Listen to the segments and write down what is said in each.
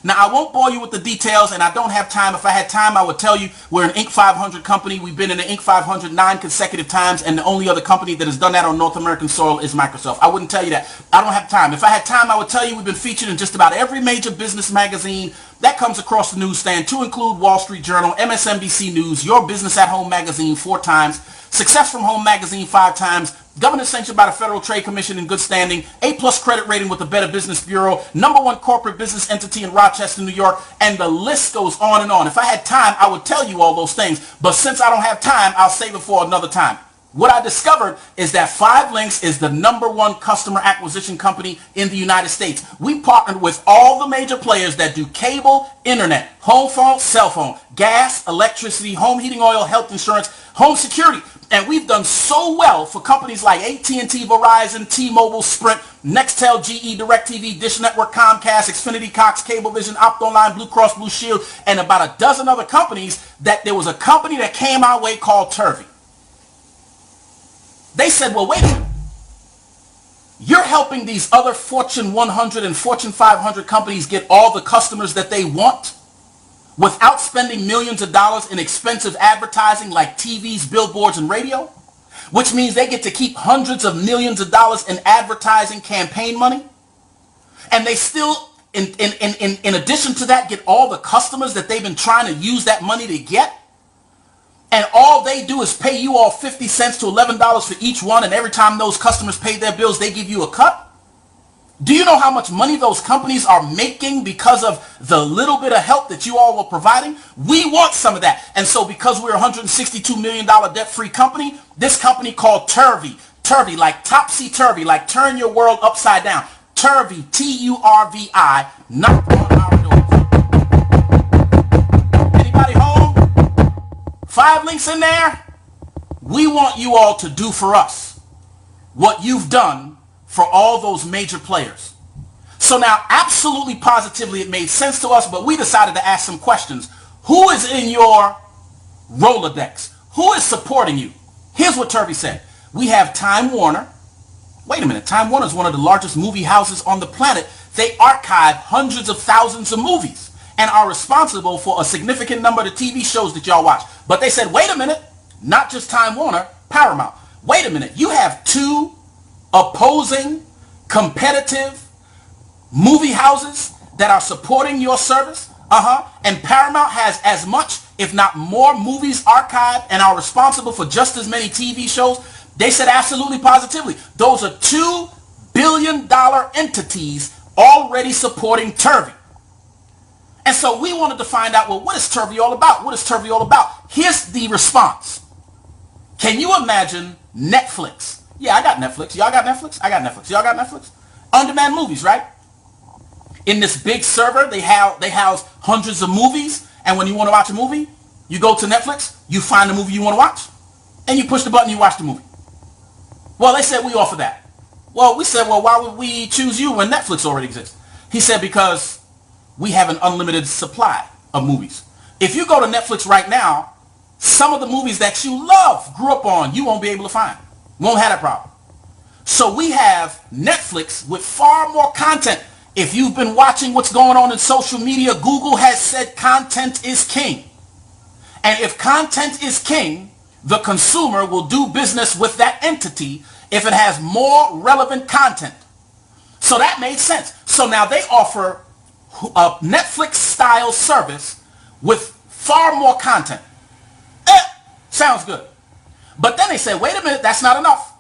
Now, I won't bore you with the details, and I don't have time. If I had time, I would tell you we're an Inc. 500 company. We've been in the Inc. 500 9 consecutive times, and the only other company that has done that on North American soil is Microsoft. I wouldn't tell you that. I don't have time. If I had time, I would tell you we've been featured in just about every major business magazine that comes across the newsstand, to include Wall Street Journal, MSNBC News, Your Business at Home magazine 4 times, Success from Home magazine 5 times, government sanctioned by the Federal Trade Commission in good standing, A+ credit rating with the Better Business Bureau, #1 corporate business entity in Rochester, New York, and the list goes on and on. If I had time, I would tell you all those things, but since I don't have time, I'll save it for another time. What I discovered is that 5 Links is the #1 customer acquisition company in the United States. We partnered with all the major players that do cable, internet, home phone, cell phone, gas, electricity, home heating oil, health insurance, home security. And we've done so well for companies like AT&T, Verizon, T-Mobile, Sprint, Nextel, GE, DirecTV, Dish Network, Comcast, Xfinity, Cox, Cablevision, Optoline, Blue Cross Blue Shield, and about a dozen other companies, that there was a company that came our way called Turvi. They said, well, wait a minute. You're helping these other Fortune 100 and Fortune 500 companies get all the customers that they want without spending millions of dollars in expensive advertising like TVs, billboards, and radio, which means they get to keep hundreds of millions of dollars in advertising campaign money. And they still, in addition to that, get all the customers that they've been trying to use that money to get. And all they do is pay you all 50 cents to $11 for each one, and every time those customers pay their bills, they give you a cut. Do you know how much money those companies are making because of the little bit of help that you all were providing? We want some of that. And so because we're a $162 million debt-free company, this company called Turvi, Turvi, like topsy-turvy, like turn your world upside down. Turvi, T-U-R-V-I, knock on our doors. Anybody home? 5 Links in there? We want you all to do for us what you've done for all those major players. So now, absolutely positively, it made sense to us, but we decided to ask some questions. Who is in your Rolodex? Who is supporting you? Here's what Turvi said. We have Time Warner. Wait a minute. Time Warner is one of the largest movie houses on the planet. They archive hundreds of thousands of movies and are responsible for a significant number of the TV shows that y'all watch. But they said, wait a minute, not just Time Warner, Paramount. Wait a minute, you have 2 opposing, competitive movie houses that are supporting your service? And Paramount has as much, if not more, movies archived and are responsible for just as many TV shows? They said absolutely positively. Those are $2 billion entities already supporting Turvi. And so we wanted to find out, well, what is Turvi all about? What is Turvi all about? Here's the response. Can you imagine Netflix? Yeah, I got Netflix. Y'all got Netflix? I got Netflix. Y'all got Netflix? On-demand movies, right? In this big server, they house hundreds of movies. And when you want to watch a movie, you go to Netflix, you find the movie you want to watch, and you push the button, you watch the movie. Well, they said we offer that. Well, we said, well, why would we choose you when Netflix already exists? He said, because we have an unlimited supply of movies. If you go to Netflix right now, some of the movies that you love, grew up on, you won't be able to find. Won't have that problem. So we have Netflix with far more content. If you've been watching what's going on in social media, Google has said content is king. And if content is king, the consumer will do business with that entity if it has more relevant content. So that made sense. So now they offer a Netflix-style service with far more content. Sounds good. But then they said, wait a minute, that's not enough.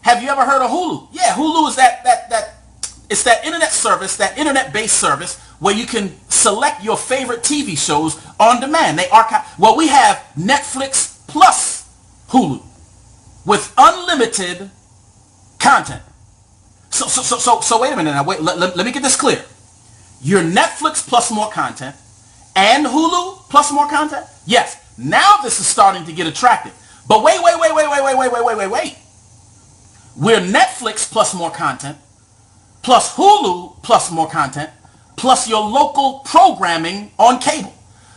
Have you ever heard of Hulu? Yeah, Hulu is it's that internet service, that internet-based service where you can select your favorite TV shows on demand. They archive. Well, we have Netflix plus Hulu with unlimited content. So wait a minute now. Wait, let me get this clear. Your Netflix plus more content and Hulu plus more content? Yes. Now this is starting to get attractive. But wait. We're Netflix plus more content, plus Hulu plus more content, plus your local programming on cable.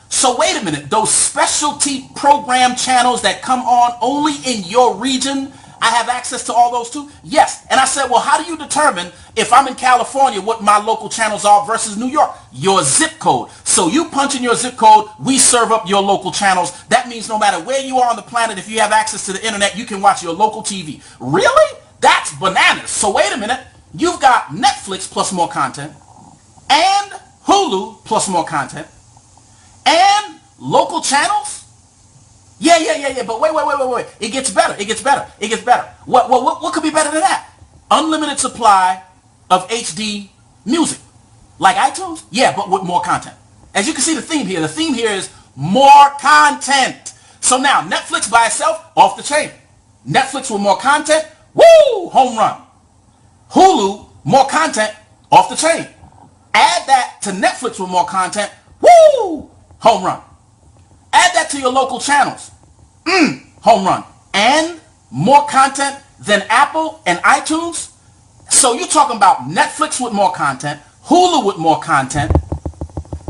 So wait a minute, those specialty program channels that come on only in your region I have access to all those too? Yes. And I said, well, how do you determine if I'm in California what my local channels are versus New York? Your zip code. So you punch in your zip code, we serve up your local channels. That means no matter where you are on the planet, if you have access to the internet, you can watch your local TV. Really? That's bananas. So wait a minute. You've got Netflix plus more content, and Hulu plus more content, and local channels? Yeah. But wait. It gets better. What could be better than that? Unlimited supply of HD music. Like iTunes? Yeah, but with more content. As you can see the theme here. The theme here is more content. So now, Netflix by itself, off the chain. Netflix with more content, woo, home run. Hulu, more content, off the chain. Add that to Netflix with more content, woo, home run. Add that to your local channels. Home run. And more content than Apple and iTunes. So you're talking about Netflix with more content, Hulu with more content,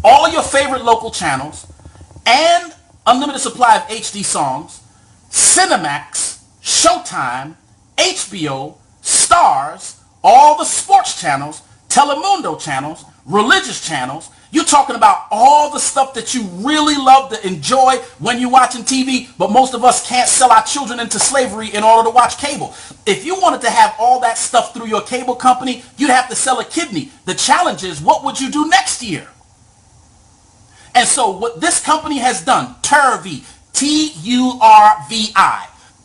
all your favorite local channels, and unlimited supply of HD songs, Cinemax, Showtime, HBO, Stars, all the sports channels, Telemundo channels, religious channels. You're talking about all the stuff that you really love to enjoy when you're watching TV, but most of us can't sell our children into slavery in order to watch cable. If you wanted to have all that stuff through your cable company, you'd have to sell a kidney. The challenge is, what would you do next year? And so what this company has done, Turvi, Turvi,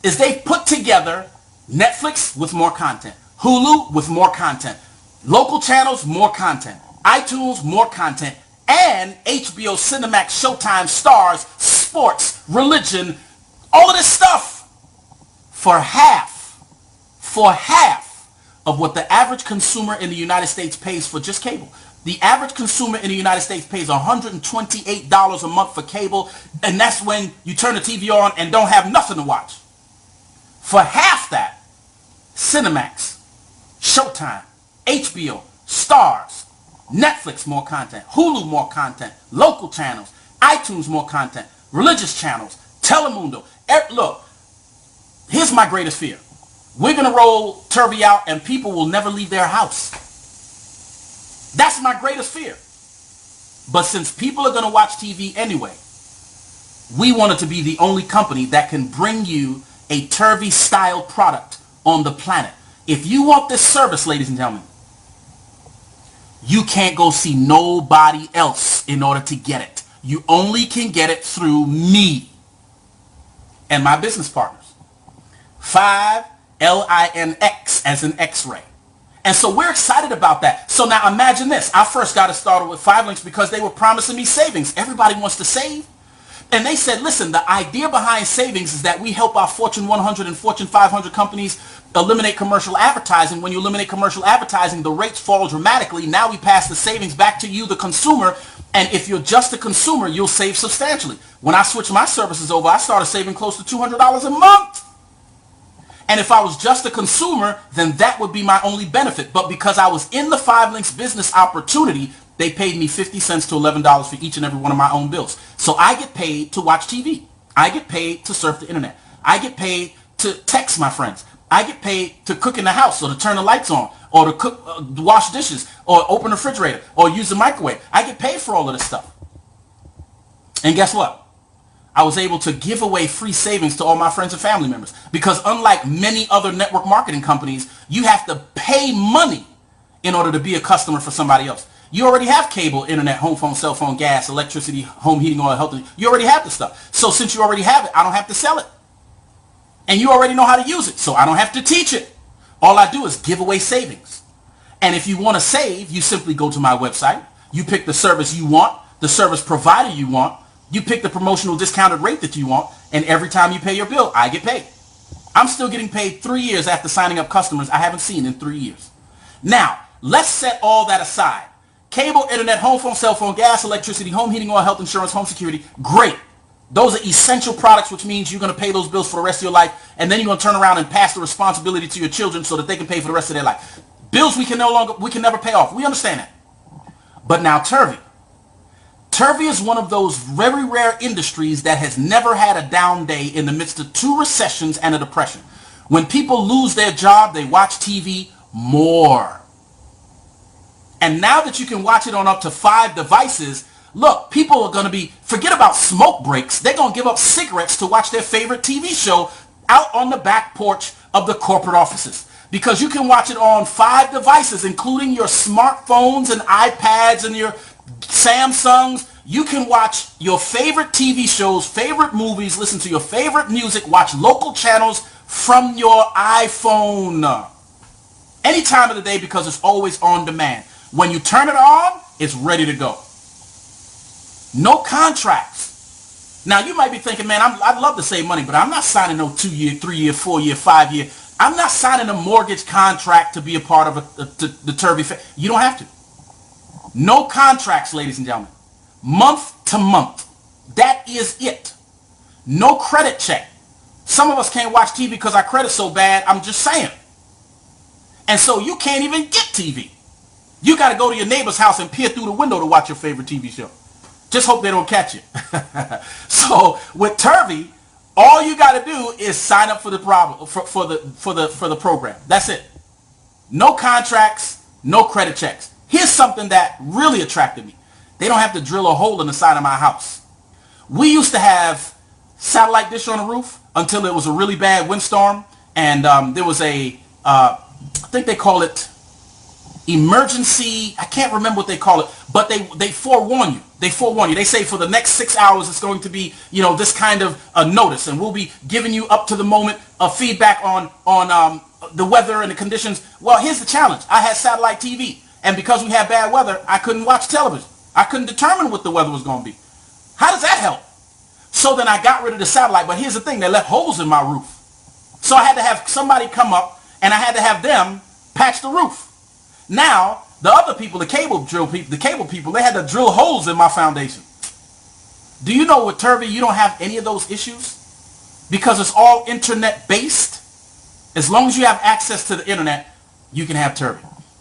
is they've put together Netflix with more content, Hulu with more content, local channels, more content, iTunes, more content, and HBO, Cinemax, Showtime, Stars, sports, religion, all of this stuff for half of what the average consumer in the United States pays for just cable. The average consumer in the United States pays $128 a month for cable, and that's when you turn the TV on and don't have nothing to watch. For half that, Cinemax, Showtime, HBO, Stars, Netflix more content, Hulu more content, local channels, iTunes more content, religious channels, Telemundo. Look, here's my greatest fear. We're going to roll Turvi out and people will never leave their house. That's my greatest fear. But since people are going to watch TV anyway, we wanted to be the only company that can bring you a Turvi style product on the planet. If you want this service, ladies and gentlemen, you can't go see nobody else in order to get it. You only can get it through me and my business partners. 5LINX as in X-ray. And so we're excited about that. So now imagine this. I first got it started with 5 links because they were promising me savings. Everybody wants to save. And they said, listen, the idea behind savings is that we help our Fortune 100 and Fortune 500 companies eliminate commercial advertising. When you eliminate commercial advertising, the rates fall dramatically. Now we pass the savings back to you, the consumer. And if you're just a consumer, you'll save substantially. When I switched my services over, I started saving close to $200 a month. And if I was just a consumer, then that would be my only benefit. But because I was in the 5 links business opportunity, they paid me 50 cents to $11 for each and every one of my own bills. So I get paid to watch TV. I get paid to surf the internet. I get paid to text my friends. I get paid to cook in the house or to turn the lights on or to cook, wash dishes or open the refrigerator or use the microwave. I get paid for all of this stuff. And guess what? I was able to give away free savings to all my friends and family members because unlike many other network marketing companies, you have to pay money in order to be a customer for somebody else. You already have cable, internet, home phone, cell phone, gas, electricity, home heating, oil, health. You already have the stuff. So since you already have it, I don't have to sell it. And you already know how to use it, so I don't have to teach it. All I do is give away savings. And if you want to save, you simply go to my website. You pick the service you want, the service provider you want. You pick the promotional discounted rate that you want, and every time you pay your bill, I get paid. I'm still getting paid 3 years after signing up customers I haven't seen in 3 years. Now, let's set all that aside. Cable, internet, home phone, cell phone, gas, electricity, home heating, oil, health insurance, home security, great. Those are essential products, which means you're going to pay those bills for the rest of your life, and then you're going to turn around and pass the responsibility to your children so that they can pay for the rest of their life. Bills we can never pay off. We understand that. But now Turvi. Turvi is one of those very rare industries that has never had a down day in the midst of 2 recessions and a depression. When people lose their job, they watch TV more. And now that you can watch it on up to 5 devices, look, people are going to forget about smoke breaks. They're going to give up cigarettes to watch their favorite TV show out on the back porch of the corporate offices. Because you can watch it on 5 devices, including your smartphones and iPads and your Samsungs. You can watch your favorite TV shows, favorite movies, listen to your favorite music, watch local channels from your iPhone. Any time of the day, because it's always on demand. When you turn it on, it's ready to go. No contracts. Now, you might be thinking, man, I'd love to save money, but I'm not signing no 2-year, 3-year, 4-year, 5-year. I'm not signing a mortgage contract to be a part of the turvi. You don't have to. No contracts, ladies and gentlemen. Month to month. That is it. No credit check. Some of us can't watch TV because our credit's so bad. I'm just saying. And so you can't even get TV. You got to go to your neighbor's house and peer through the window to watch your favorite TV show. Just hope they don't catch you. So with turvi, all you got to do is sign up for the program. That's it. No contracts, no credit checks. Here's something that really attracted me. They don't have to drill a hole in the side of my house. We used to have satellite dish on the roof until it was a really bad windstorm, and there was a I think they call it emergency. I can't remember what they call it, but they forewarn you. They forewarn you. They say for the next 6 hours it's going to be, this kind of a notice, and we'll be giving you up to the moment of feedback on the weather and the conditions. Well, here's the challenge. I had satellite TV, and because we had bad weather, I couldn't watch television. I couldn't determine what the weather was going to be. How does that help? So then I got rid of the satellite, but here's the thing. They left holes in my roof. So I had to have somebody come up, and I had to have them patch the roof. Now, the other people, the cable people, they had to drill holes in my foundation. Do you know with turvi, you don't have any of those issues? Because it's all internet based. As long as you have access to the internet, you can have turvi.